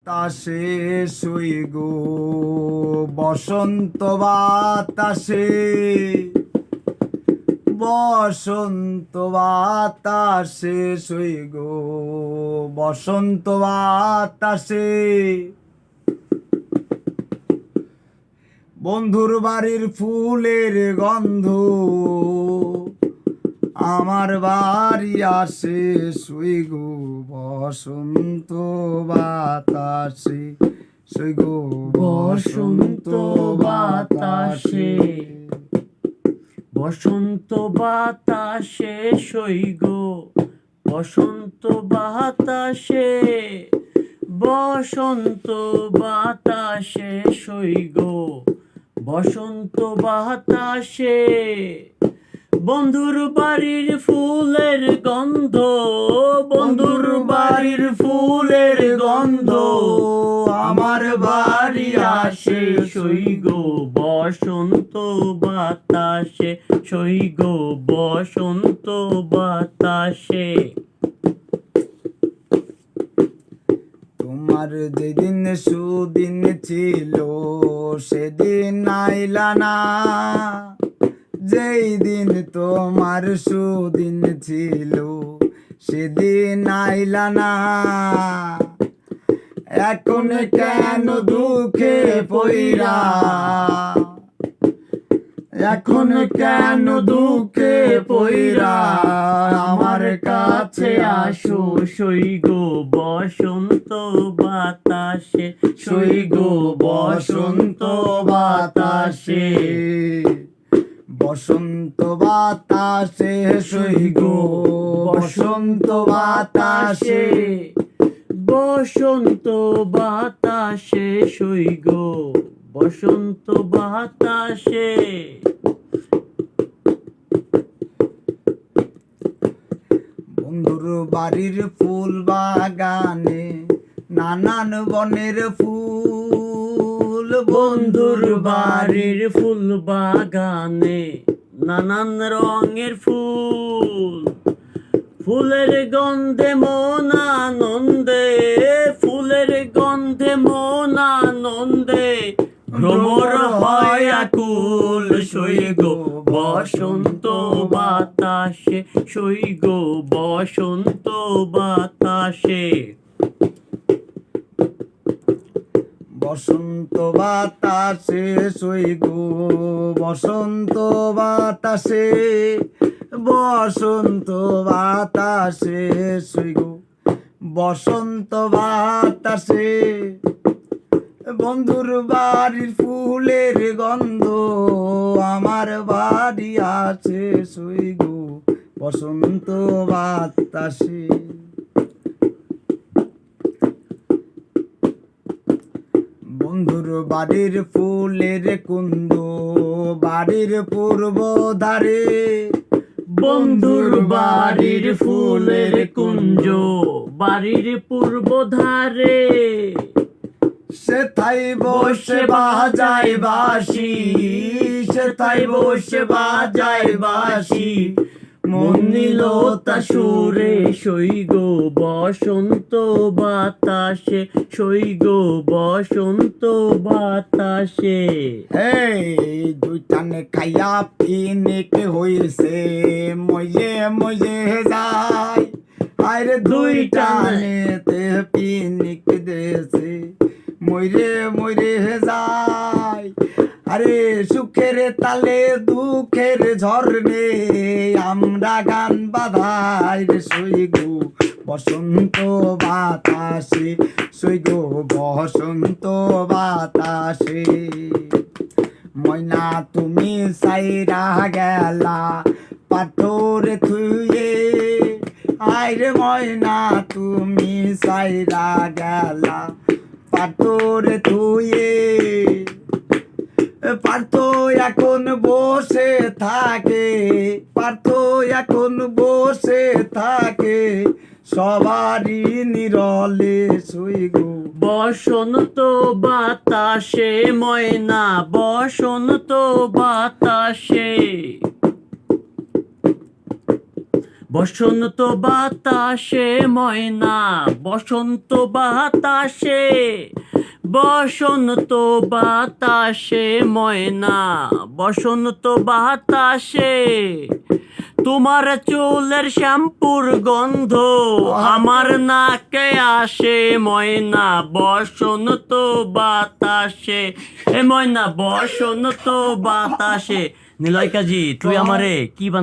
বাতাসে শুই গো বসন্ত বাতাসে, বসন্ত বাতাসে শুই গো বসন্ত বাতাসে। বন্ধুর বাড়ির ফুলের গন্ধ আমার বাড়ি আসে, শুই গো বসন্ত বাতাসে, শুই গো বসন্ত বাতাসে, বসন্ত বাতাসে শুই গো বসন্ত বাতাসে, বসন্ত বাতাসে শুই গো বসন্ত বাতাসে। বন্ধুর বাড়ির ফুলের গন্ধ, বন্ধুর বাড়ির ফুলের গন্ধ আমার বাড়ি আসে, শুই গো বসন্ত বাতাসে, শুই গো বসন্ত বাতাসে। তোমার যেদিন সুদিন ছিল সেদিন আইলা না, যেই দিন তোমার সুদিন ছিল সেদিন আইলা না। এখন কেন দুঃখে পইরা, এখন কেন দুঃখে পইরা আমার কাছে আসো, শুই গো বসন্ত বাতাসে, শুই গো বসন্ত বাতাসে, বসন্ত বাতাসে শুই গো বসন্ত বাতাসে, বসন্ত বাতাসে শুই গো বসন্ত বাতাসে। বন্ধুর বাড়ির ফুল বাগানে নানান বনের ফুল, বন্ধুর বাড়ির ফুল বাগানে নানান রঙের ফুল, ফুলের গন্ধে মন আনন্দে, ফুলের গন্ধে মন আনন্দে ভ্রমর হয় আকুল, শুই গো বসন্ত বাতাসে, শুই গো বসন্ত বাতাসে। বসন্ত বাতাসে শুই গো বসন্ত বাতাসে, বসন্ত বাতাসে শুই গো বসন্ত বাতাসে। বন্ধুর বাড়ির ফুলের গন্ধ আমার বাড়ি আছে, শুই গো বসন্ত বাতাসে। বন্ধুর বাড়ির ফুলের কুন্দ বাড়ির পূর্ব ধারে, বন্ধুর বাড়ির ফুলের কুঞ্জ বাড়ির পূর্ব ধারে, সেথায় বসে বাজায় বাঁশি, সেথায় বসে বাজায় বাঁশি, মন নিল তা সুরে, শুই গো বসন্ত বাতাসে, শুই গো বসন্ত বাতাসে। এই দুইটানে খাইয়া পিনিক হইছে, মজে মজে যায়, আরে দুইটানেতে পিনিক দেছে, মরে মরে যায়। আরে সুখের তালে দুঃখের ঝরনে আমরা গান বাধাই রে, শুই গো বসন্ত বাতাসে, শুই গো বসন্ত বাতাসে। ময়না তুমি সাইরা গেলা পাথরে থুয়ে, আইরে ময়না তুমি সাইরা গেলা পাথরে থুয়ে। পার্থ এখন বসে থাকে, পার্থ এখন বসে থাকে সবারই নিরলে, শুই গো বসন্ত বাতাসে, ময়না বসন্ত বাতাসে, বসন্ত বাতাসে ময়না, বসন্ত বাতাসে, বসন্ত বাতাসে ময়না, বসন্ত বাতাসে, তোমার চুলের শ্যাম্পুর গন্ধ আমার নাকে আসে ময়না, বসন্ত বাতাসে, এ ময়না বসন্ত বাতাসে। নিলয় কাজী তুই আমারে কি